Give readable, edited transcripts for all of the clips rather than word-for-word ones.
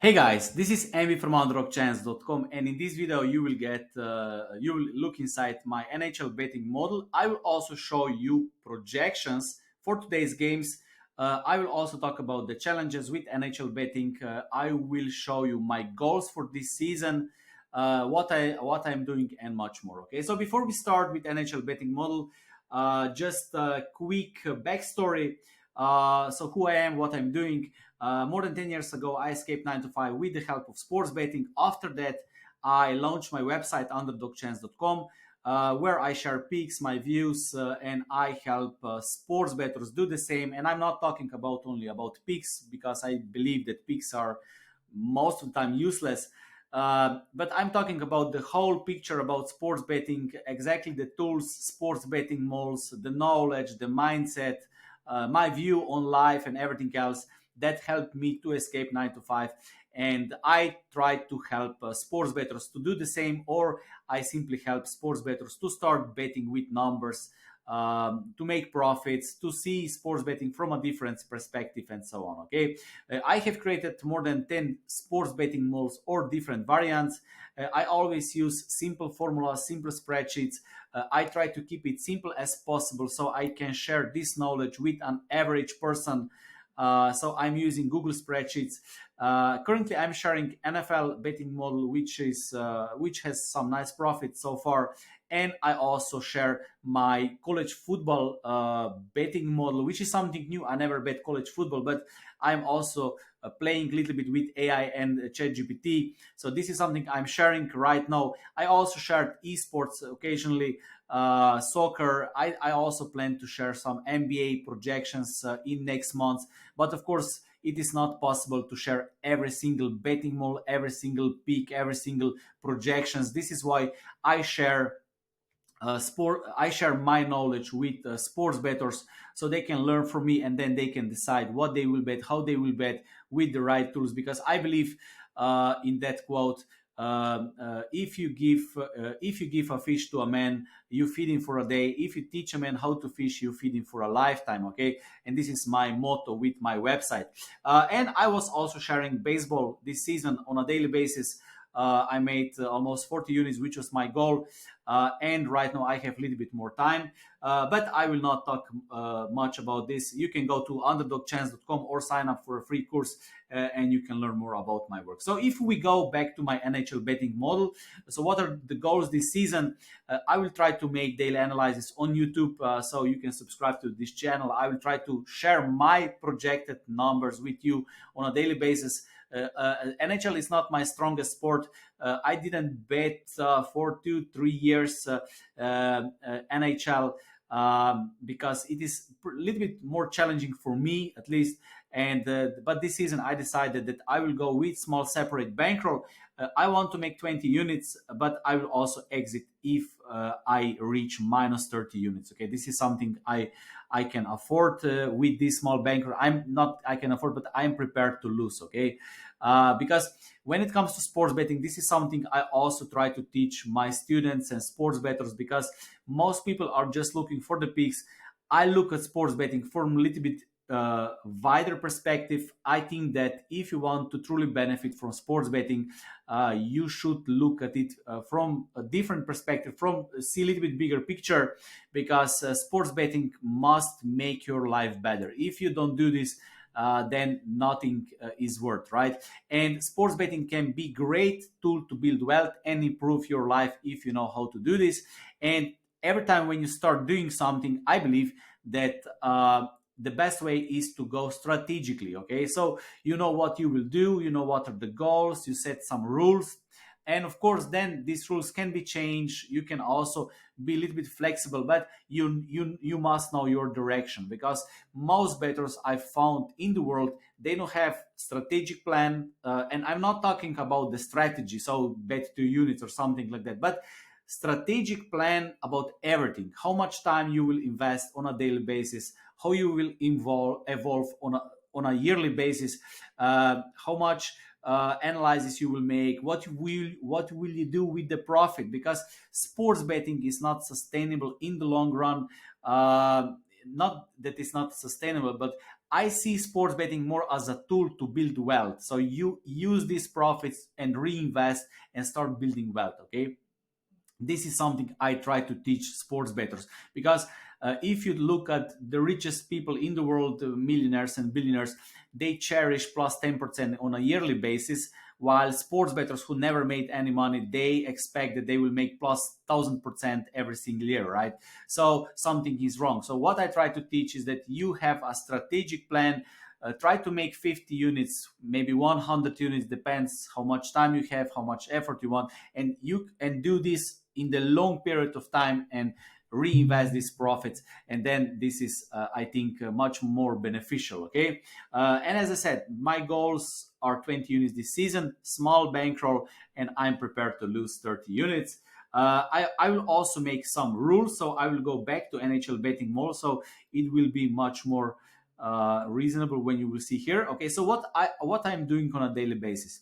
Hey guys, this is Envy from underdogchance.com, and in this video you will look inside my NHL betting model. I will also show you projections for today's games. I will also talk about the challenges with NHL betting. I will show you my goals for this season, what I'm doing, and much more. Okay, so before we start with NHL betting model, just a quick backstory. So who I am, what I'm doing. More than 10 years ago, I escaped 9 to 5 with the help of sports betting. After that, I launched my website, underdogchance.com, where I share picks, my views, and I help sports bettors do the same. And I'm not talking about only about picks because I believe that picks are most of the time useless. But I'm talking about the whole picture about sports betting, exactly the tools, sports betting malls, the knowledge, the mindset, my view on life, and everything else that helped me to escape 9 to 5. And I try to help sports bettors to do the same, or I simply help sports bettors to start betting with numbers, to make profits, to see sports betting from a different perspective, and so on. Okay, I have created more than 10 sports betting models or different variants. I always use simple formulas, simple spreadsheets. I try to keep it simple as possible so I can share this knowledge with an average person. So I'm using Google spreadsheets. Currently, I'm sharing NFL betting model, which has some nice profits so far, and I also share my college football betting model, which is something new. I never bet college football, but I'm also playing a little bit with AI and ChatGPT. So this is something I'm sharing right now. I also shared esports occasionally, soccer. I also plan to share some NBA projections in next month. But of course, it is not possible to share every single betting model, every single pick, every single projections. This is why I share I share my knowledge with sports bettors so they can learn from me, and then they can decide what they will bet, how they will bet with the right tools. Because I believe in that quote, if you give a fish to a man, you feed him for a day. If you teach a man how to fish, you feed him for a lifetime. Okay, and this is my motto with my website. And I was also sharing baseball this season on a daily basis. I made almost 40 units, which was my goal. And right now I have a little bit more time, but I will not talk much about this. You can go to underdogchance.com or sign up for a free course, and you can learn more about my work. So if we go back to my NHL betting model, so what are the goals this season? I will try to make daily analysis on YouTube, so you can subscribe to this channel. I will try to share my projected numbers with you on a daily basis. NHL is not my strongest sport. I didn't bet for 2-3 years NHL, because it is a little bit more challenging for me, at least. And but this season I decided that I will go with small separate bankroll. I want to make 20 units, but I will also exit if I reach minus 30 units. Okay, this is something I can afford with this small bankroll. I'm not I can afford, but I'm prepared to lose. Okay, because when it comes to sports betting, this is something I also try to teach my students and sports bettors, because most people are just looking for the picks. I look at sports betting from a little bit wider perspective. I think that if you want to truly benefit from sports betting, you should look at it from a different perspective, from see a little bit bigger picture, because sports betting must make your life better. If you don't do this, then nothing is worth, right? And sports betting can be great tool to build wealth and improve your life if you know how to do this. And every time when you start doing something, I believe that the best way is to go strategically. Okay, so you know what you will do, you know what are the goals, you set some rules, and of course then these rules can be changed. You can also be a little bit flexible, but you must know your direction, because most bettors I found in the world, they don't have strategic plan, and I'm not talking about the strategy, so bet 2 units or something like that, but strategic plan about everything: how much time you will invest on a daily basis, how you will evolve on a yearly basis, how much analysis you will make, what will you do with the profit, because sports betting is not sustainable in the long run. Not that it's not sustainable, but I see sports betting more as a tool to build wealth. So you use these profits and reinvest and start building wealth. Okay, this is something I try to teach sports bettors, because if you look at the richest people in the world, millionaires and billionaires, they cherish plus 10% on a yearly basis, while sports bettors who never made any money, they expect that they will make plus 1000% every single year, right? So something is wrong. So what I try to teach is that you have a strategic plan. Try to make 50 units, maybe 100 units, depends how much time you have, how much effort you want, and you and do this in the long period of time and reinvest these profits. And then this is I think much more beneficial. Okay, and as I said, my goals are 20 units this season, small bankroll, and I'm prepared to lose 30 units. I will also make some rules, so I will go back to NHL betting more, so it will be much more reasonable when you will see here. Okay, so what I'm doing on a daily basis,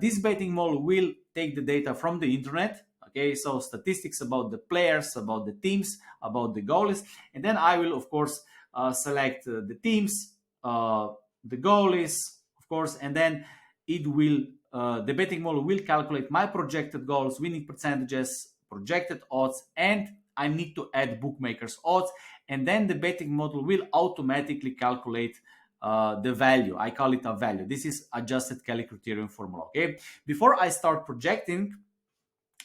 this betting model will take the data from the internet. Okay, so statistics about the players, about the teams, about the goalies, and then I will of course select the teams, the goalies, of course, and then it will the betting model will calculate my projected goals, winning percentages, projected odds, and I need to add bookmakers odds, and then the betting model will automatically calculate the value. I call it a value. This is adjusted Kelly criterion formula. Okay, before I start projecting,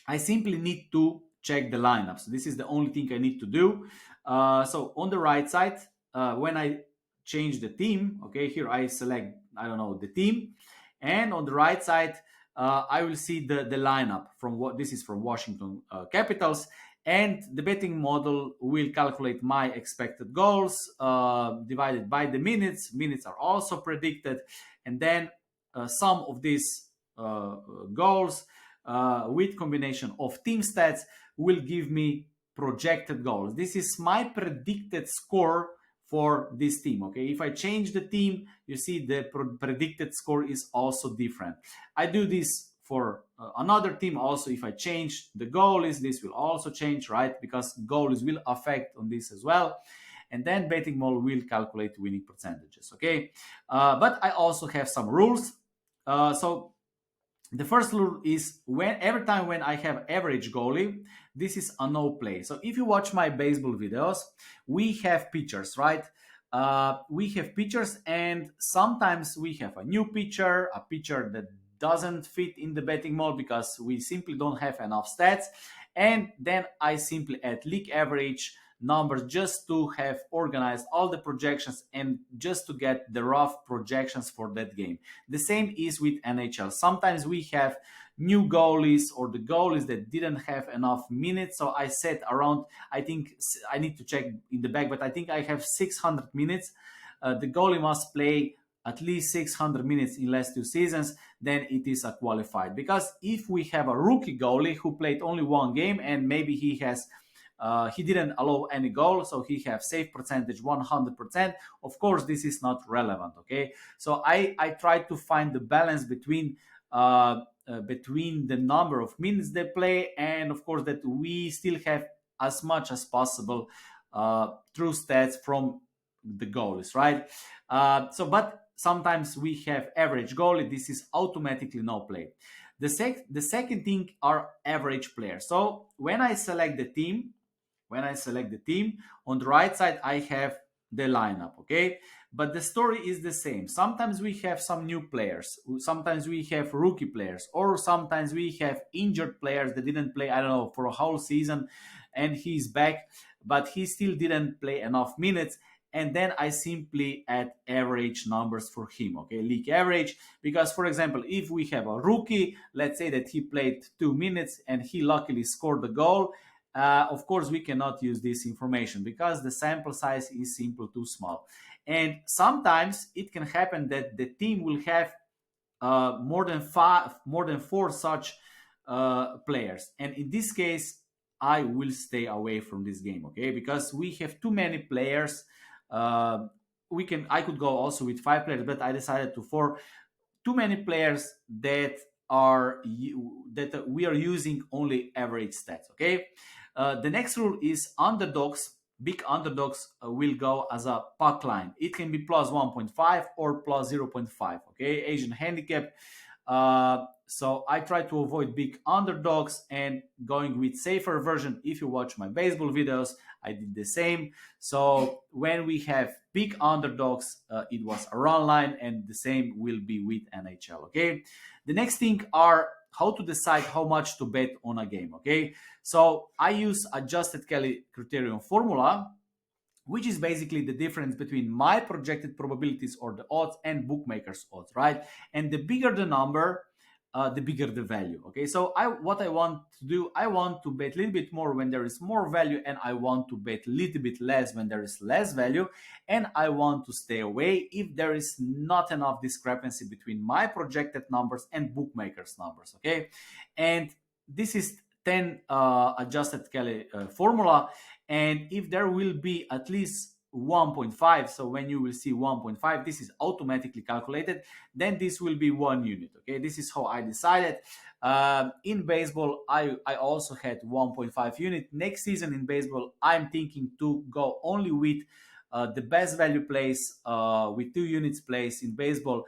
I simply need to check the lineups. This is the only thing I need to do. So on the right side, when I change the team, okay, here I select, I don't know, the team, and on the right side, I will see the lineup from what this is from Washington Capitals, and the betting model will calculate my expected goals divided by the minutes. Minutes are also predicted, and then some of these goals with combination of team stats will give me projected goals. This is my predicted score for this team. Okay, if I change the team, you see the predicted score is also different. I do this for another team also. If I change the goalies, this will also change, right? Because goalies will affect on this as well. And then betting model will calculate winning percentages. Okay, but I also have some rules. So the first rule is when every time when I have average goalie, this is a no play. So if you watch my baseball videos, we have pitchers, right? We have pitchers, and sometimes we have a new pitcher, a pitcher that doesn't fit in the betting model because we simply don't have enough stats. And then I simply add league average numbers just to have organized all the projections and just to get the rough projections for that game. The same is with NHL. Sometimes we have new goalies or the goalies that didn't have enough minutes. So I set around, I think I need to check in the back, but I think I have 600 minutes. The goalie must play at least 600 minutes in last two seasons, then it is a qualified. Because if we have a rookie goalie who played only one game and maybe he didn't allow any goal, so he have save percentage 100%. Of course, this is not relevant. Okay, so I try to find the balance between the number of minutes they play, and of course that we still have as much as possible true stats from the goalies, right? But sometimes we have average goalie. This is automatically no play. The second thing are average players. So when I select the team, on the right side I have the lineup. Okay, but the story is the same. Sometimes we have some new players, sometimes we have rookie players, or sometimes we have injured players that didn't play, I don't know, for a whole season, and he's back but he still didn't play enough minutes, and then I simply add average numbers for him. Okay, league average. Because for example, if we have a rookie, let's say that he played 2 minutes and he luckily scored a goal, of course we cannot use this information because the sample size is simply too small. And sometimes it can happen that the team will have more than four such players, and in this case I will stay away from this game. Okay, because we have too many players. I could go also with 5 players, but I decided to 4. Too many players that we are using only average stats. Okay, the next rule is underdogs big underdogs will go as a puck line. It can be plus 1.5 or plus 0.5. Okay, Asian handicap. So I try to avoid big underdogs and going with safer version. If you watch my baseball videos, I did the same. So when we have big underdogs, it was a run line, and the same will be with NHL. Okay. The next thing are how to decide how much to bet on a game. Okay. So I use adjusted Kelly criterion formula, which is basically the difference between my projected probabilities or the odds and bookmakers odds, right? And the bigger the number, the bigger the value. Okay, so what I want to do, I want to bet a little bit more when there is more value, and I want to bet a little bit less when there is less value, and I want to stay away if there is not enough discrepancy between my projected numbers and bookmakers numbers. Okay, and this is 10 adjusted Kelly formula. And if there will be at least 1.5, so when you will see 1.5, this is automatically calculated, then this will be 1 unit. Okay, this is how I decided. In baseball, I also had 1.5 unit. Next season in baseball, I'm thinking to go only with the best value plays with 2 units plays in baseball.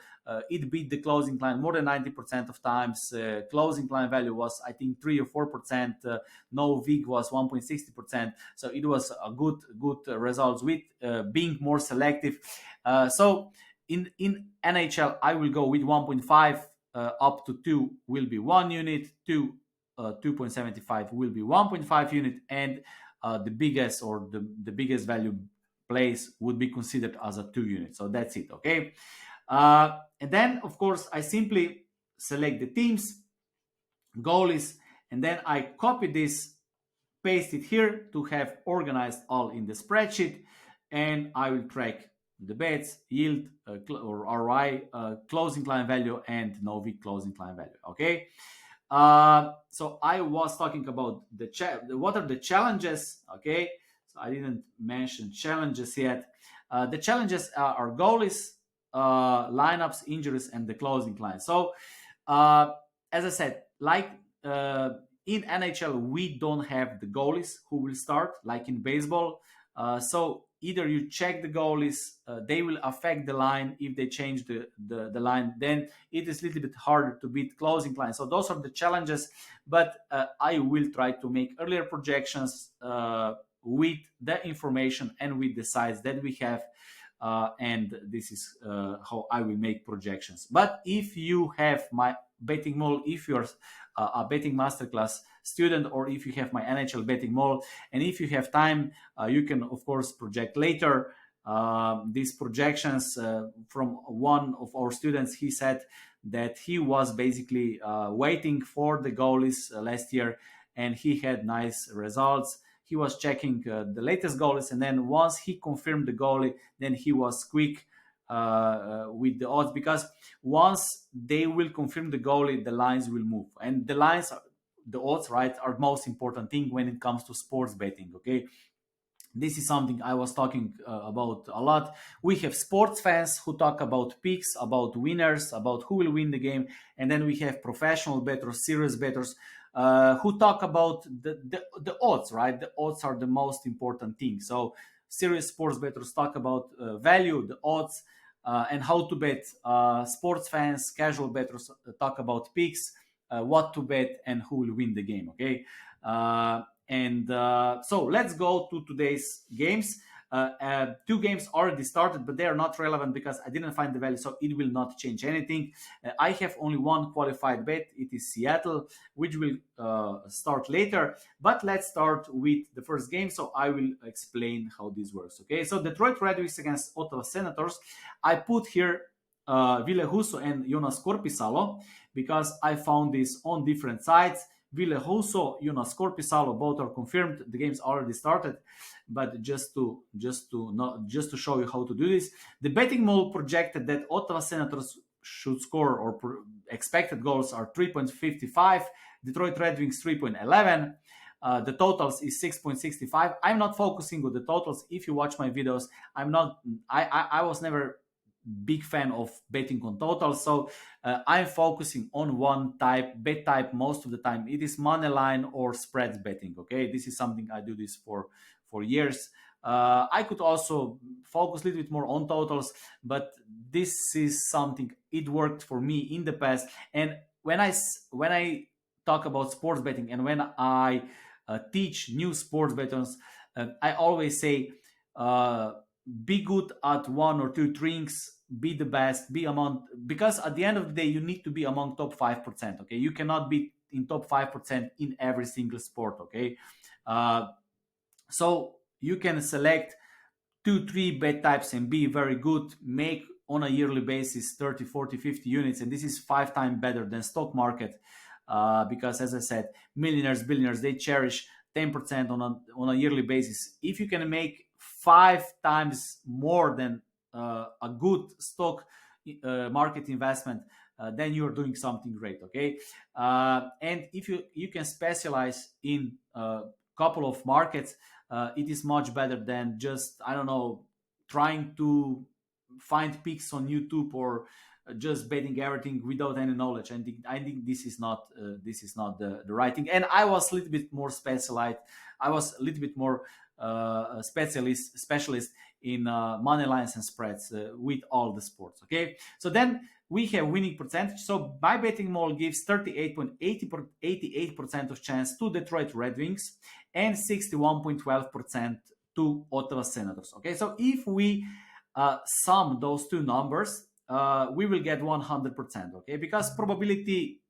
It beat the closing line more than 90% of times. Closing line value was, I think, 3 or 4%. No vig was 1.60%. So it was a good results with being more selective. So in NHL, I will go with 1.5 up to 2 will be 1 unit. 2.75 will be 1.5 unit, and the biggest or the biggest value place would be considered as a 2 unit. So that's it. Okay. And then, of course, I simply select the teams, goalies, and then I copy this, paste it here to have organized all in the spreadsheet, and I will track the bets, yield, or ROI, closing line value, and no vig closing line value. Okay. So I was talking about what are the challenges. Okay. So I didn't mention challenges yet. The challenges are goalies, lineups, injuries, and the closing line. So as I said, like in NHL, we don't have the goalies who will start like in baseball. So either you check the goalies, they will affect the line. If they change the line, then it is a little bit harder to beat closing line. So those are the challenges, but I will try to make earlier projections with the information and with the size that we have. And this is how I will make projections. But if you have my betting model, if you're a betting masterclass student, or if you have my NHL betting model, and if you have time, you can of course project later. These projections from one of our students, he said that he was basically waiting for the goalies last year, and he had nice results. He was checking the latest goalies, and then once he confirmed the goalie, then he was quick with the odds, because once they will confirm the goalie, the lines will move, and the lines, the odds, right, are most important thing when it comes to sports betting. Okay, this is something I was talking about a lot. We have sports fans who talk about picks, about winners, about who will win the game, and then we have professional bettors, serious bettors, who talk about the odds, right? The odds are the most important thing. So serious sports bettors talk about value, the odds, and how to bet. Sports fans, casual bettors talk about picks, what to bet, and who will win the game. Okay. So let's go to today's games. 2 games already started, but they are not relevant because I didn't find the value, so it will not change anything. I have only one qualified bet. It is Seattle, which will start later. But let's start with the first game, so I will explain how this works. Okay, so Detroit Red Wings against Ottawa Senators. I put here Ville Husso and Jonas Korpisalo because I found this on different sites. Ville Husso, Jonas Korpisalo, both are confirmed. The game's already started, but just to show you how to do this, the betting model projected that Ottawa Senators should score, or expected goals are 3.55, Detroit Red Wings 3.11. The totals is 6.65. I'm not focusing on the totals. If you watch my videos, I was never big fan of betting on totals, so I'm focusing on one bet type most of the time. It is money line or spreads betting. Okay, this is something I do this for years. I could also focus a little bit more on totals, but this is something it worked for me in the past. And when I talk about sports betting and when I teach new sports bettors, I always say, uh, be good at one or two drinks, be the best, be among, because at the end of the day you need to be among top 5%. Okay, you cannot be in top 5% in every single sport. Okay, uh, so you can select two, three bet types and be very good, make on a yearly basis 30, 40, 50 units. And this is 5 times better than stock market, because as I said, millionaires, billionaires, they cherish 10% on a yearly basis. If you can make 5 times more than a good stock market investment, then you're doing something great. Okay, and if you can specialize in a couple of markets, it is much better than just, I don't know, trying to find picks on YouTube or just betting everything without any knowledge. And I think this is not the right thing. And I was a little bit more specialized. I was a little bit more specialist in money lines and spreads with all the sports. Okay, so then we have winning percentage. So my betting model gives 38.88% of chance to Detroit Red Wings and 61.12% to Ottawa Senators. Okay, so if we sum those two numbers, we will get 100%. Okay, because probability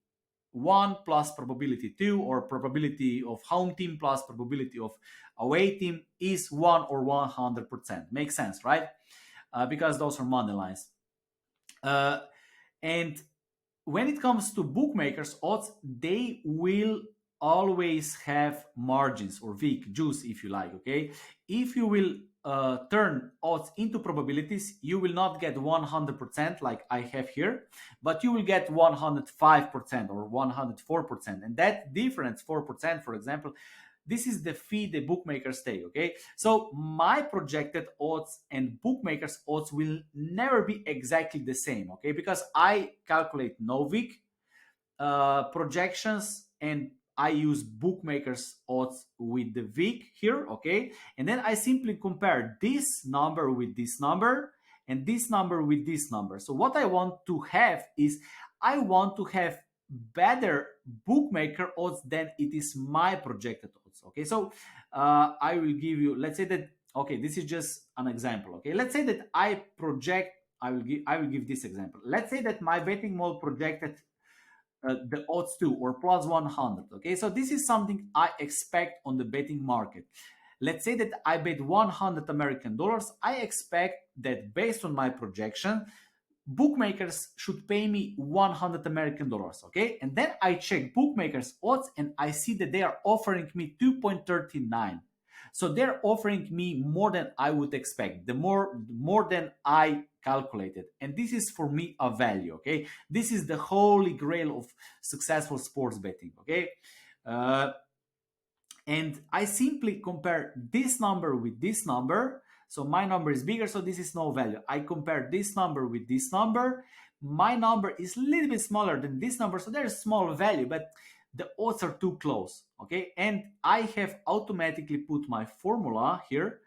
1 plus probability 2, or probability of home team plus probability of away team, is 1 or 100%. Makes sense, right? Because those are money lines. And when it comes to bookmakers odds, they will always have margins, or weak juice if you like. Okay, if you will turn odds into probabilities, you will not get 100% like I have here, but you will get 105% or 104%. And that difference, 4%, for example, this is the fee the bookmakers take. Okay, so my projected odds and bookmakers odds will never be exactly the same. Okay, because I calculate Novik projections, and I use bookmakers odds with the week here. Okay, and then I simply compare this number with this number and this number with this number. So what I want to have is, I want to have better bookmaker odds than it is my projected odds. Okay, so I will give you, let's say that, okay, this is just an example. Okay, let's say that I will give this example. Let's say that my betting model projected the odds 2 or plus 100. Okay, so this is something I expect on the betting market. Let's say that I bet 100 American dollars. I expect that based on my projection, bookmakers should pay me 100 American dollars. Okay, and then I check bookmakers odds and I see that they are offering me 2.39. So they're offering me more than I would expect, the more than I calculated. And this is for me a value. Okay, this is the holy grail of successful sports betting. Okay, uh, and I simply compare this number with this number. So my number is bigger, so this is no value. I compare this number with this number. My number is a little bit smaller than this number, so there's small value, but the odds are too close. Okay, and I have automatically put my formula here,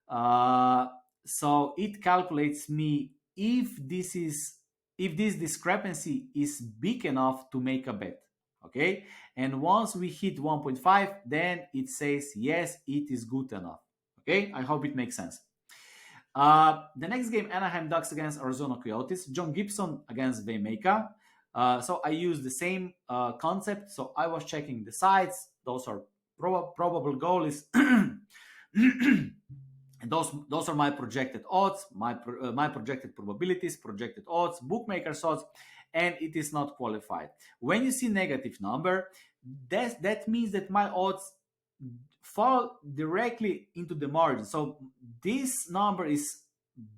uh, so it calculates me if this discrepancy is big enough to make a bet. Okay, and once we hit 1.5, then it says yes, it is good enough. Okay, I hope it makes sense. The next game, Anaheim Ducks against Arizona Coyotes, John Gibson against Vaymaker. So I use the same concept. So I was checking the sides. Those are probable goal is and those are my projected odds, my projected probabilities, projected odds, bookmakers odds, and it is not qualified. When you see negative number, that means that my odds fall directly into the margin. So this number is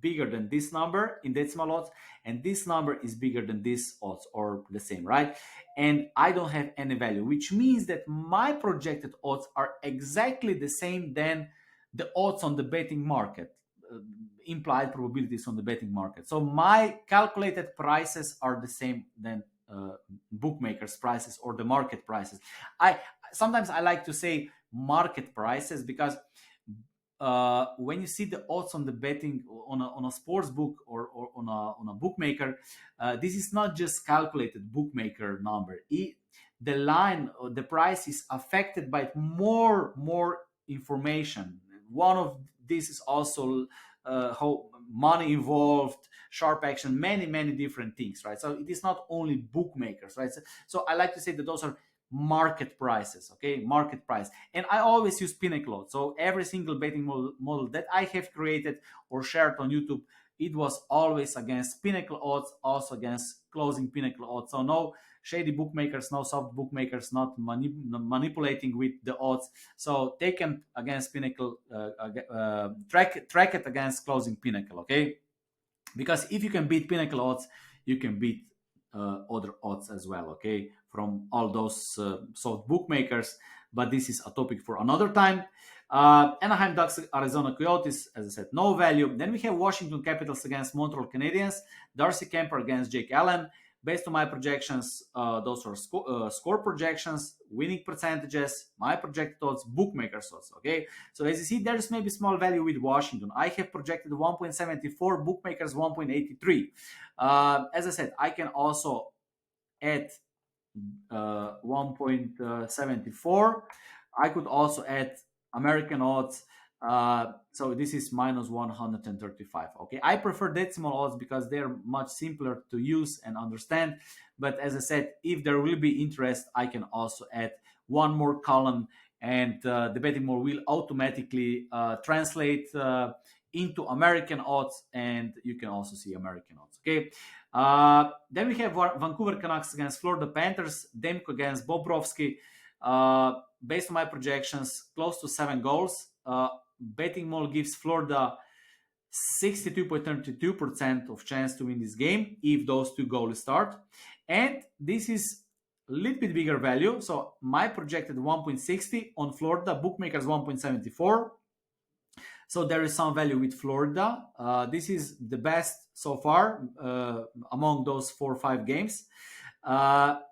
bigger than this number in decimal odds, and this number is bigger than this odds, or the same, right? And I don't have any value, which means that my projected odds are exactly the same than the odds on the betting market, implied probabilities on the betting market. So my calculated prices are the same than bookmakers prices or the market prices. I sometimes I like to say market prices, because when you see the odds on the betting on a sports book or on a bookmaker, this is not just calculated bookmaker number. The line or the price is affected by more information. One of this is also how money involved, sharp action, many different things, right? So it is not only bookmakers, right? So I like to say that those are market prices, okay, market price. And I always use pinnacle odds. So every single betting model that I have created or shared on YouTube, it was always against pinnacle odds, also against closing pinnacle odds. So no shady bookmakers, no soft bookmakers, not manipulating with the odds. So taken against pinnacle, track it against closing pinnacle, okay? Because if you can beat pinnacle odds, you can beat other odds as well, okay, from all those soft bookmakers. But this is a topic for another time. Anaheim Ducks, Arizona Coyotes, as I said, no value. Then we have Washington Capitals against Montreal Canadiens, Darcy Kemper against Jake Allen. Based on my projections, those are score projections, winning percentages, my projected odds, bookmakers odds. Okay, so as you see, there's maybe small value with Washington. I have projected 1.74, bookmakers 1.83. As I said, I can also add 1.74. I could also add American odds. So this is minus 135. Okay, I prefer decimal odds because they're much simpler to use and understand. But as I said, if there will be interest, I can also add one more column, and the betting model will automatically translate into American odds, and you can also see American odds. Okay. Then we have Vancouver Canucks against Florida Panthers, Demko against Bobrovsky. Based on my projections, close to 7 goals. Betting model gives Florida 62.32% of chance to win this game if those 2 goals start. And this is a little bit bigger value. So my projected 1.60 on Florida, bookmakers 1.74. So there is some value with Florida. This is the best so far among those 4 or 5 games. But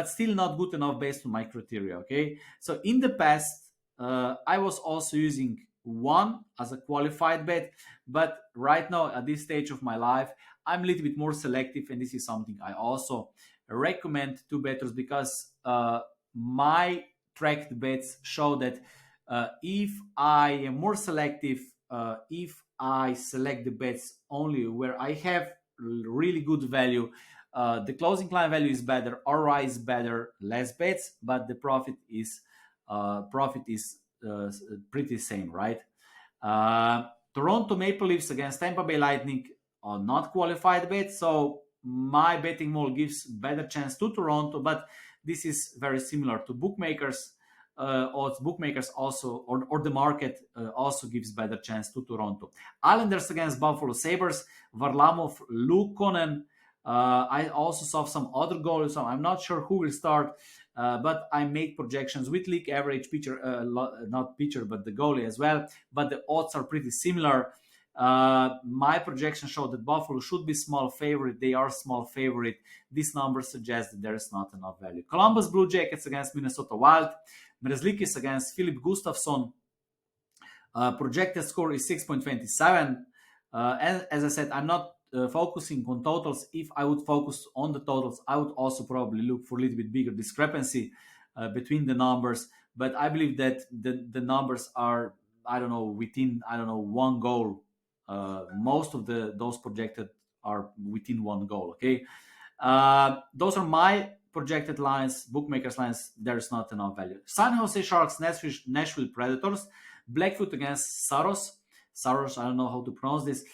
still not good enough based on my criteria. Okay, so in the past I was also using 1 as a qualified bet, but right now at this stage of my life I'm a little bit more selective, and this is something I also recommend to bettors, because my tracked bets show that if I am more selective, if I select the bets only where I have really good value, the closing line value is better, ROI is better, less bets, but the profit is pretty same, right? Toronto Maple Leafs against Tampa Bay Lightning are not qualified bets, so my betting model gives better chance to Toronto, but this is very similar to bookmakers. Odds bookmakers also, or the market also gives better chance to Toronto. Islanders against Buffalo Sabres, Varlamov, Luukkonen. I also saw some other goals, so I'm not sure who will start, but I make projections with league average pitcher, not pitcher, but the goalie as well. But the odds are pretty similar. My projections show that Buffalo should be small favorite. They are small favorite. This number suggests that there is not enough value. Columbus Blue Jackets against Minnesota Wild. Merzlikis against Philip Gustafsson. Projected score is 6.27. And as I said, I'm not focusing on totals. If I would focus on the totals, I would also probably look for a little bit bigger discrepancy between the numbers. But I believe that the numbers are, within 1 goal. Most of those projected are within 1 goal. Okay, those are my projected lines, bookmakers lines. There's not enough value. San Jose Sharks, Nashville Predators, Blackfoot against Saros. I don't know how to pronounce this.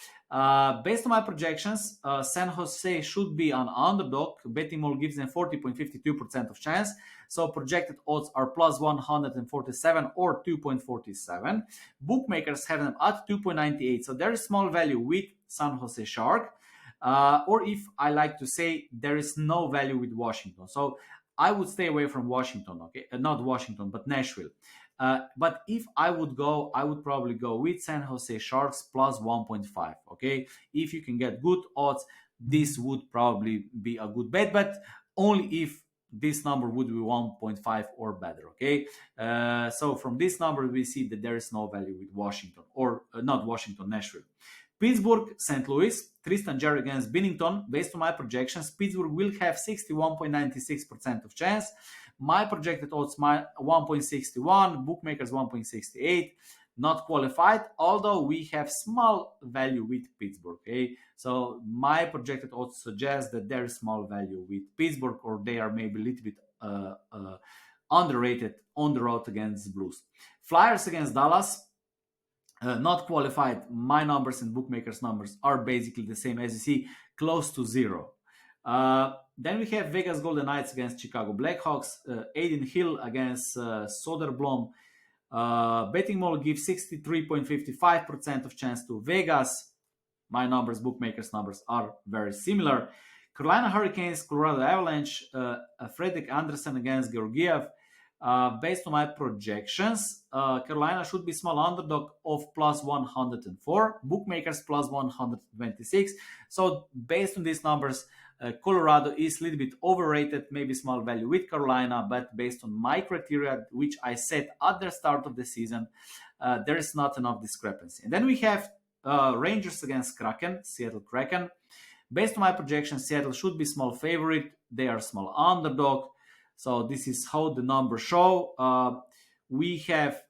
Based on my projections, San Jose should be an underdog. Betting model gives them 40.52% of chance. So projected odds are plus 147 or 2.47. Bookmakers have them at 2.98. So there is small value with San Jose Shark. Or if I like to say, there is no value with Washington. So I would stay away from Washington, okay? Not Washington, but Nashville. But if I would go, I would probably go with San Jose Sharks plus 1.5, okay? If you can get good odds, this would probably be a good bet, but only if this number would be 1.5 or better. Okay, so from this number we see that there is no value with Washington, or not Washington, Nashville. Pittsburgh, St. Louis, Tristan Jarry against Binnington. Based on my projections, Pittsburgh will have 61.96% of chance. My projected odds, my 1.61, bookmakers 1.68. Not qualified, although we have small value with Pittsburgh. Okay, so my projected odds suggest that there is small value with Pittsburgh, or they are maybe a little bit underrated on the road against Blues. Flyers against Dallas. Not qualified. My numbers and bookmakers numbers are basically the same, as you see, close to zero. Then we have Vegas Golden Knights against Chicago Blackhawks. Aiden Hill against Soderblom. Betting model gives 63.55% of chance to Vegas. My numbers, bookmakers numbers are very similar. Carolina Hurricanes, Colorado Avalanche, Fredrik Andersen against Georgiev. Based on my projections, Carolina should be small underdog of plus 104, bookmakers plus 126. So based on these numbers, Colorado is a little bit overrated, maybe small value with Carolina, but based on my criteria, which I set at the start of the season, there is not enough discrepancy. And then we have Rangers against Kraken, Seattle Kraken. Based on my projections, Seattle should be small favorite. They are small underdog. So this is how the numbers show. We have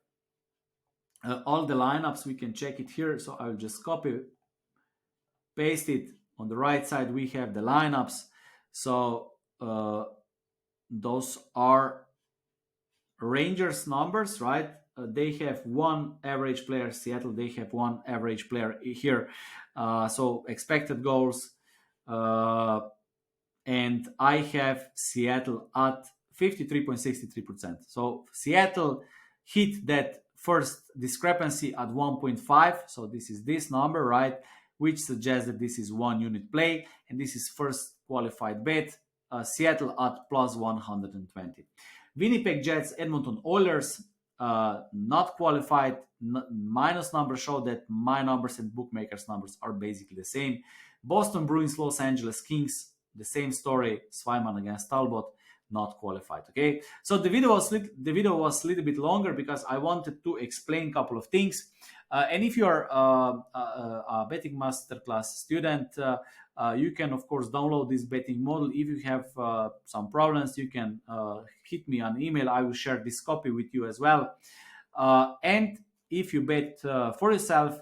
all the lineups. We can check it here. So I'll just copy, paste it. On the right side, we have the lineups. So those are Rangers numbers, right? They have one average player. Seattle, they have one average player here. So expected goals. And I have Seattle at 53.63%. So Seattle hit that first discrepancy at 1.5. So this is this number, right? Which suggests that this is one unit play. And this is first qualified bet. Seattle at plus 120. Winnipeg Jets, Edmonton Oilers, not qualified. Minus numbers show that my numbers and bookmakers numbers are basically the same. Boston Bruins, Los Angeles Kings, the same story. Swayman against Talbot, not qualified. Okay, so the video was a little bit longer because I wanted to explain a couple of things. And if you are a betting masterclass student, you can of course download this betting model. If you have some problems, you can hit me on email. I will share this copy with you as well. And if you bet for yourself,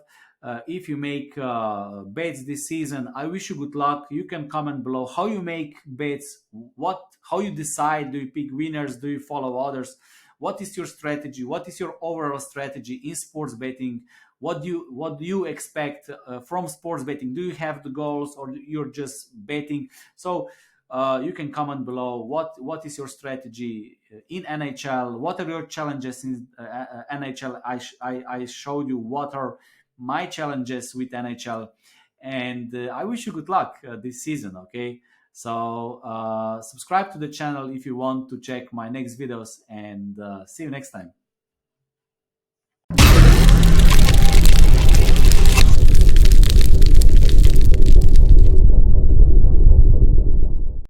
if you make bets this season, I wish you good luck. You can comment below how you make bets, how you decide. Do you pick winners? Do you follow others? What is your strategy? What is your overall strategy in sports betting? What do you expect from sports betting? Do you have the goals, or you're just betting? So you can comment below. What is your strategy in NHL? What are your challenges in NHL? I showed you what are my challenges with NHL, and I wish you good luck this season. Okay, so subscribe to the channel if you want to check my next videos, and see you next time.